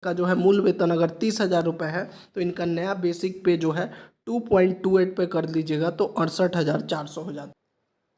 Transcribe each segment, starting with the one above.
का जो है मूल वेतन अगर 30,000 रुपये है तो इनका नया बेसिक पे जो है 2.28 पे कर लीजिएगा तो 68,400 हो जाता है।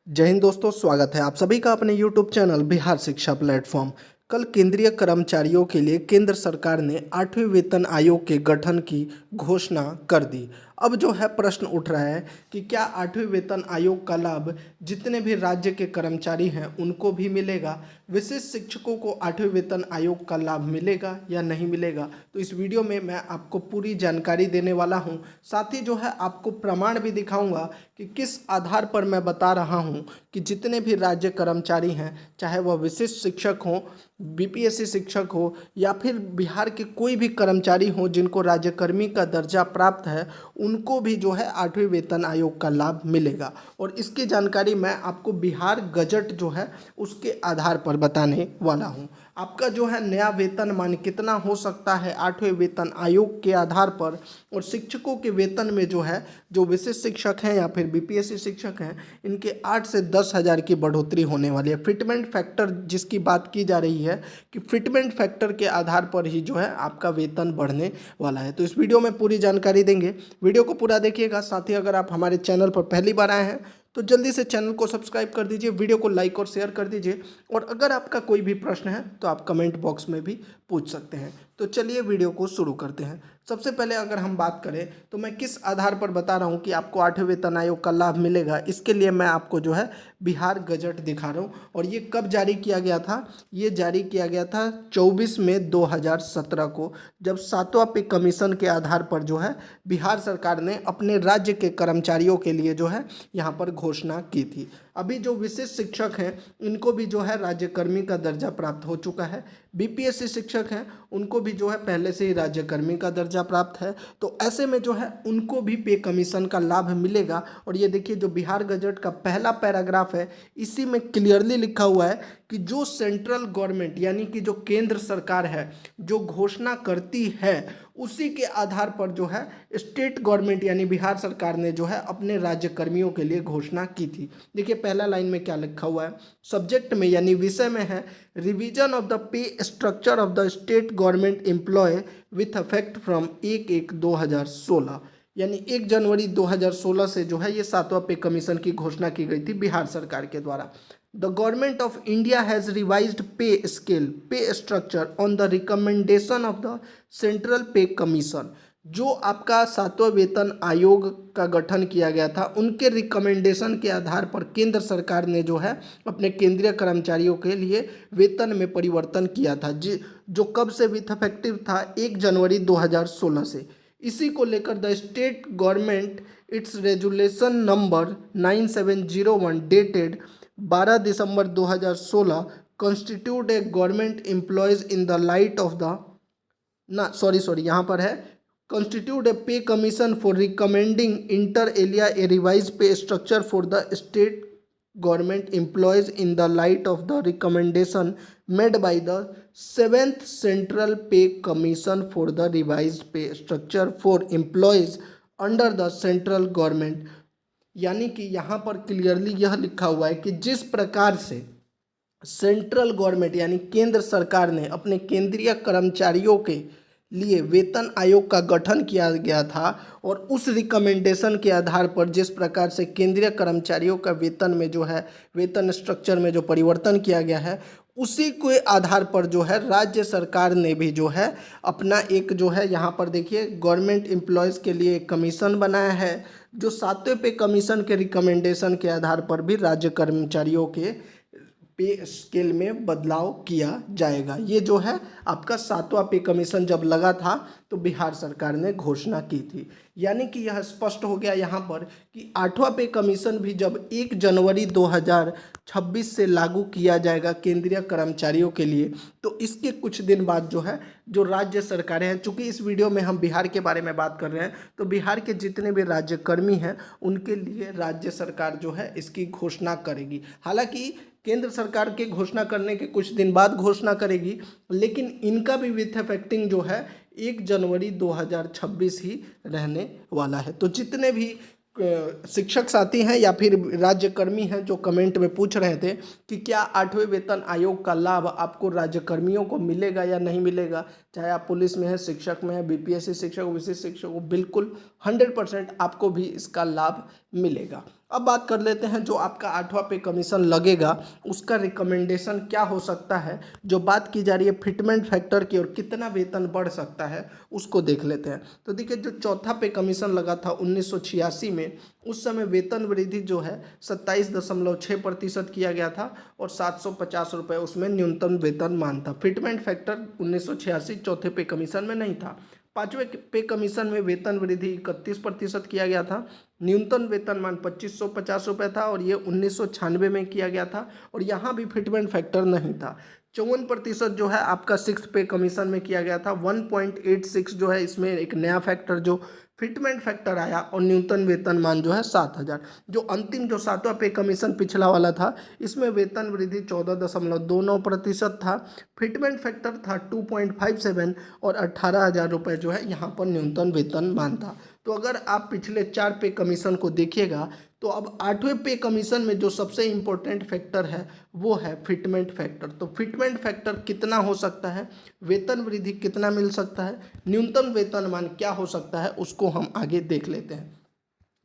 जय हिंद दोस्तों, स्वागत है आप सभी का अपने यूट्यूब चैनल बिहार शिक्षा प्लेटफॉर्म। कल केंद्रीय कर्मचारियों के लिए केंद्र सरकार ने 8वें वेतन आयोग के गठन की घोषणा कर दी। अब जो है प्रश्न उठ रहा है कि क्या 8वें वेतन आयोग का लाभ जितने भी राज्य के कर्मचारी हैं उनको भी मिलेगा, विशेष शिक्षकों को 8वें वेतन आयोग का लाभ मिलेगा या नहीं मिलेगा। तो इस वीडियो में मैं आपको पूरी जानकारी देने वाला हूं, साथ ही जो है आपको प्रमाण भी दिखाऊंगा कि किस आधार पर मैं बता रहा हूं कि जितने भी राज्य कर्मचारी हैं, चाहे वह विशिष्ट शिक्षक हों, बीपीएससी शिक्षक हो या फिर बिहार के कोई भी कर्मचारी हो जिनको राज्यकर्मी का दर्जा प्राप्त है, उनको भी जो है 8वें वेतन आयोग का लाभ मिलेगा। और इसकी जानकारी मैं आपको बिहार गजट जो है उसके आधार पर बताने वाला हूं। आपका जो है नया वेतनमान कितना हो सकता है 8वें वेतन आयोग के आधार पर, और शिक्षकों के वेतन में जो है जो विशिष्ट शिक्षक हैं या फिर बीपीएससी शिक्षक हैं, इनके 8 से 10,000 की बढ़ोतरी होने वाली है। फिटमेंट फैक्टर जिसकी बात की जा रही है कि फिटमेंट फैक्टर के आधार पर ही जो है आपका वेतन बढ़ने वाला है। तो इस वीडियो में पूरी जानकारी देंगे, वीडियो को पूरा देखिएगा। साथ ही अगर आप हमारे चैनल पर पहली बार आए हैं तो जल्दी से चैनल को सब्सक्राइब कर दीजिए, वीडियो को लाइक और शेयर कर दीजिए, और अगर आपका कोई भी प्रश्न है तो आप कमेंट बॉक्स में भी पूछ सकते हैं। तो चलिए वीडियो को शुरू करते हैं। सबसे पहले अगर हम बात करें तो मैं किस आधार पर बता रहा हूं कि आपको 8वें वेतन आयोग का लाभ मिलेगा, इसके लिए मैं आपको जो है बिहार गजट दिखा रहा हूं। और ये कब जारी किया गया था? ये जारी किया गया था 24 मई 2017 को, जब 7वां पे कमीशन के आधार पर जो है बिहार सरकार ने अपने राज्य के कर्मचारियों के लिए जो है यहाँ पर घोषणा की थी। अभी जो विशिष्ट शिक्षक हैं इनको भी जो है राज्यकर्मी का दर्जा प्राप्त हो चुका है। बीपीएससी शिक्षक हैं उनको भी जो है पहले से ही राज्यकर्मी का दर्जा प्राप्त है। तो ऐसे में जो है उनको भी पे कमीशन का लाभ मिलेगा। और ये देखिए जो बिहार गजट का पहला पैराग्राफ है, इसी में क्लियरली लिखा हुआ है कि जो सेंट्रल गवर्नमेंट यानी कि जो केंद्र सरकार है जो घोषणा करती है, उसी के आधार पर जो है स्टेट गवर्नमेंट यानी बिहार सरकार ने जो है अपने राज्य कर्मियों के लिए घोषणा की थी। देखिए पहला लाइन में क्या लिखा हुआ है, सब्जेक्ट में यानी विषय में है revision of the pay structure of the state government employ with effect from 1/1/2016, यानी 1 जनवरी 2016 से जो है ये 7वां पे कमीशन की घोषणा की गई थी बिहार सरकार के द्वारा। The government of India has revised pay scale, pay structure on the recommendation of the Central Pay Commission। जो आपका 7वां वेतन आयोग का गठन किया गया था, उनके रिकमेंडेशन के आधार पर केंद्र सरकार ने जो है अपने केंद्रीय कर्मचारियों के लिए वेतन में परिवर्तन किया था, जो कब से विथ इफेक्टिव था 1 जनवरी 2016 से। इसी को लेकर the state government it's resolution number 9701 dated 12 December 2016 constitute A government employees in the light of the sorry यहाँ पर है constitute a pay commission for recommending inter alia a revised pay structure for the state government employees in the light of the recommendation made by the 7th Central Pay Commission for the revised pay structure for employees under the central government। यानी कि यहाँ पर clearly यह लिखा हुआ है कि जिस प्रकार से सेंट्रल गवर्नमेंट यानी केंद्र सरकार ने अपने केंद्रीय कर्मचारियों के लिए वेतन आयोग का गठन किया गया था, और उस रिकमेंडेशन के आधार पर जिस प्रकार से केंद्रीय कर्मचारियों का वेतन में जो है वेतन स्ट्रक्चर में जो परिवर्तन किया गया है, उसी के आधार पर जो है राज्य सरकार ने भी जो है अपना एक जो है यहाँ पर देखिए गवर्नमेंट एम्प्लॉयज़ के लिए एक कमीशन बनाया है, जो 7वें पे कमीशन के रिकमेंडेशन के आधार पर भी राज्य कर्मचारियों के पे स्केल में बदलाव किया जाएगा। ये जो है आपका 7वां पे कमीशन जब लगा था तो बिहार सरकार ने घोषणा की थी। यानी कि यह स्पष्ट हो गया यहाँ पर कि 8वां पे कमीशन भी जब 1 जनवरी 2026 से लागू किया जाएगा केंद्रीय कर्मचारियों के लिए, तो इसके कुछ दिन बाद जो है जो राज्य सरकारें हैं, चूँकि इस वीडियो में हम बिहार के बारे में बात कर रहे हैं, तो बिहार के जितने भी राज्यकर्मी हैं उनके लिए राज्य सरकार जो है इसकी घोषणा करेगी। हालांकि केंद्र सरकार के घोषणा करने के कुछ दिन बाद घोषणा करेगी, लेकिन इनका भी विथ इफेक्टिंग जो है 1 जनवरी 2026 ही रहने वाला है। तो जितने भी शिक्षक साथी हैं या फिर राज्यकर्मी हैं जो कमेंट में पूछ रहे थे कि क्या 8वें वेतन आयोग का लाभ आपको राज्यकर्मियों को मिलेगा या नहीं मिलेगा, चाहे आप पुलिस में है, शिक्षक में है, बीपीएससी शिक्षक हो, विशिष्ट शिक्षक हो, बिल्कुल 100% आपको भी इसका लाभ मिलेगा। अब बात कर लेते हैं जो आपका 8वां पे कमीशन लगेगा उसका रिकमेंडेशन क्या हो सकता है। जो बात की जा रही है फिटमेंट फैक्टर की और कितना वेतन बढ़ सकता है उसको देख लेते हैं। तो देखिए जो चौथा पे कमीशन लगा था 1986 में, उस समय वेतन वृद्धि जो है 27.6% किया गया था और 750 रुपये उसमें न्यूनतम वेतन मान था। फिटमेंट फैक्टर 1986 चौथे पे कमीशन में नहीं था। 5वें पे कमीशन में वेतन वृद्धि 31% किया गया था। न्यूनतम वेतन मान 2550 रुपये था और ये 1996 में किया गया था और यहाँ भी फिटमेंट फैक्टर नहीं था। 54% जो है आपका 6th पे कमीशन में किया गया था। 1.86 जो है इसमें एक नया फैक्टर जो फिटमेंट फैक्टर आया और न्यूनतम वेतन मान जो है 7000। जो अंतिम जो 7वां पे कमीशन पिछला वाला था इसमें वेतन वृद्धि 14.29% था। फिटमेंट फैक्टर था 2.57 और 18,000 रुपये जो है यहाँ पर न्यूनतम वेतन मान था। तो अगर आप पिछले 4 पे कमीशन को देखिएगा तो अब 8वें पे कमीशन में जो सबसे इम्पोर्टेंट फैक्टर है वो है फिटमेंट फैक्टर। तो फिटमेंट फैक्टर कितना हो सकता है, वेतन वृद्धि कितना मिल सकता है, न्यूनतम वेतनमान क्या हो सकता है, उसको हम आगे देख लेते हैं।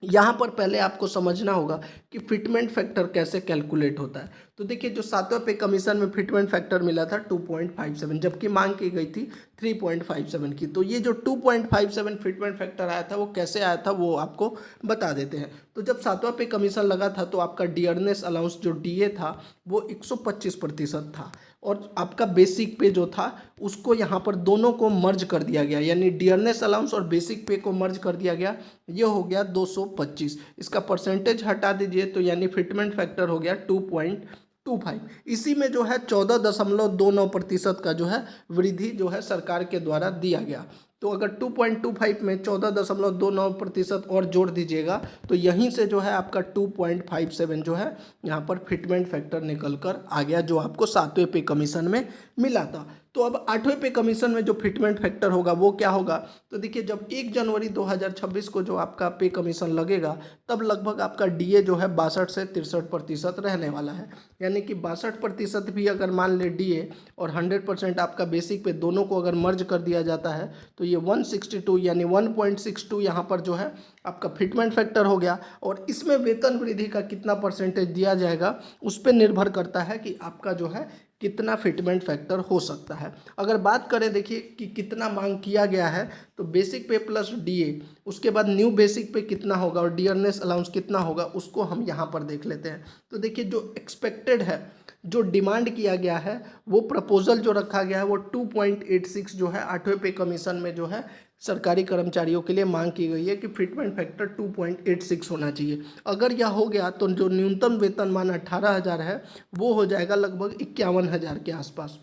यहाँ पर पहले आपको समझना होगा कि फिटमेंट फैक्टर कैसे कैलकुलेट होता है। तो देखिए जो 7वें पे कमीशन में फिटमेंट फैक्टर मिला था 2.57, जबकि मांग की गई थी 3.57 की। तो ये जो 2.57 फिटमेंट फैक्टर आया था वो कैसे आया था वो आपको बता देते हैं। तो जब 7वां पे कमीशन लगा था तो आपका डियरनेस अलाउंस जो डीए था वो 125% था और आपका बेसिक पे जो था उसको यहाँ पर दोनों को मर्ज कर दिया गया, यानी डियरनेस अलाउंस और बेसिक पे को मर्ज कर दिया गया। ये हो गया 225। इसका परसेंटेज हटा दीजिए तो यानी फिटमेंट फैक्टर हो गया 2.25। इसी में जो है 14.29% का जो है वृद्धि जो है सरकार के द्वारा दिया गया। तो अगर 2.25 में 14.29% और जोड़ दीजिएगा तो यहीं से जो है आपका 2.57 जो है यहाँ पर फिटमेंट फैक्टर निकल कर आ गया जो आपको 7वें पे कमीशन में मिला था। तो अब 8वें पे कमीशन में जो फिटमेंट फैक्टर होगा वो क्या होगा। तो देखिए जब 1 जनवरी 2026 को जो आपका पे कमीशन लगेगा तब लगभग आपका डीए जो है 62 से 63% रहने वाला है, यानी कि 62% भी अगर मान ले डीए और 100% आपका बेसिक पे दोनों को अगर मर्ज कर दिया जाता है तो ये 162 यानी 1.62 यहाँ पर जो है आपका फिटमेंट फैक्टर हो गया। और इसमें वेतन वृद्धि का कितना परसेंटेज दिया जाएगा उस पर निर्भर करता है कि आपका जो है कितना फिटमेंट फैक्टर हो सकता है। अगर बात करें देखिए कि कितना मांग किया गया है तो बेसिक पे प्लस डीए, उसके बाद न्यू बेसिक पे कितना होगा और डियरनेस अलाउंस कितना होगा उसको हम यहाँ पर देख लेते हैं। तो देखिए जो एक्सपेक्टेड है, जो डिमांड किया गया है, वो प्रपोजल जो रखा गया है वो 2.86 जो है 8वें पे कमीशन में जो है सरकारी कर्मचारियों के लिए मांग की गई है कि फिटमेंट फैक्टर 2.86 होना चाहिए। अगर यह हो गया तो जो न्यूनतम वेतनमान 18,000 है वो हो जाएगा लगभग 51,000 के आसपास।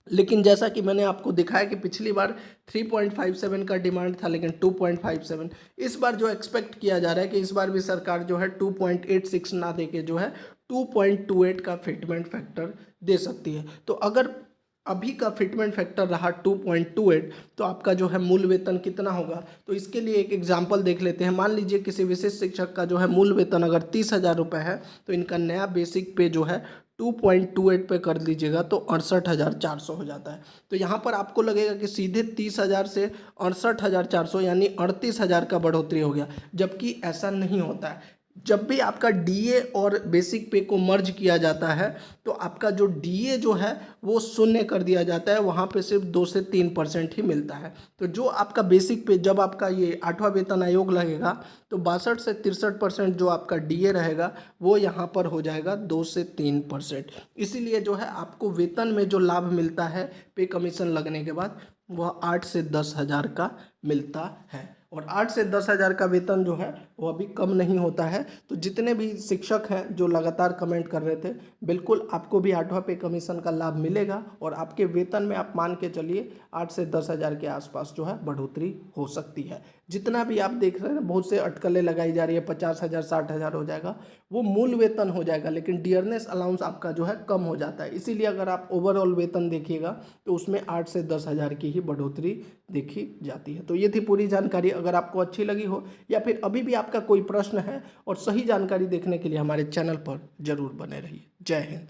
लेकिन जैसा कि मैंने आपको दिखाया कि पिछली बार 3.57 का डिमांड था लेकिन 2.57, इस बार जो एक्सपेक्ट किया जा रहा है कि इस बार भी सरकार जो है 2.86 ना दे के जो है 2.28 का फिटमेंट फैक्टर दे सकती है। तो अगर अभी का फिटमेंट फैक्टर रहा 2.28 तो आपका जो है मूल वेतन कितना होगा। तो इसके लिए एक एग्जांपल देख लेते हैं। मान लीजिए किसी विशिष्ट शिक्षक का जो है मूल वेतन अगर 30,000 रुपये है तो इनका नया बेसिक पे जो है 2.28 पे कर लीजिएगा तो 68,400 हो जाता है। तो यहाँ पर आपको लगेगा कि सीधे 30,000 से 68,400 यानी 38,000 का बढ़ोतरी हो गया, जबकि ऐसा नहीं होता है। जब भी आपका डीए और बेसिक पे को मर्ज किया जाता है तो आपका जो डीए जो है वो शून्य कर दिया जाता है, वहाँ पे सिर्फ 2 से 3% ही मिलता है। तो जो आपका बेसिक पे जब आपका ये 8वां वेतन आयोग लगेगा तो 62 से 63% जो आपका डीए रहेगा वो यहाँ पर हो जाएगा 2 से 3%। इसीलिए जो है आपको वेतन में जो लाभ मिलता है पे कमीशन लगने के बाद वह 8 से 10,000 का मिलता है और 8 से 10,000 का वेतन जो है वो अभी कम नहीं होता है। तो जितने भी शिक्षक हैं जो लगातार कमेंट कर रहे थे, बिल्कुल आपको भी 8वां पे कमीशन का लाभ मिलेगा और आपके वेतन में आप मान के चलिए 8 से 10,000 के आसपास जो है बढ़ोतरी हो सकती है। जितना भी आप देख रहे हैं बहुत से अटकलें लगाई जा रही है 50,000 60,000 हो जाएगा, वो मूल वेतन हो जाएगा लेकिन डियरनेस अलाउंस आपका जो है कम हो जाता है। इसीलिए अगर आप ओवरऑल वेतन देखिएगा तो उसमें 8 से 10,000 की ही बढ़ोतरी देखी जाती है। तो ये थी पूरी जानकारी। अगर अगर आपको अच्छी लगी हो या फिर अभी भी आपका कोई प्रश्न है और सही जानकारी देखने के लिए हमारे चैनल पर जरूर बने रहिए। जय हिंद।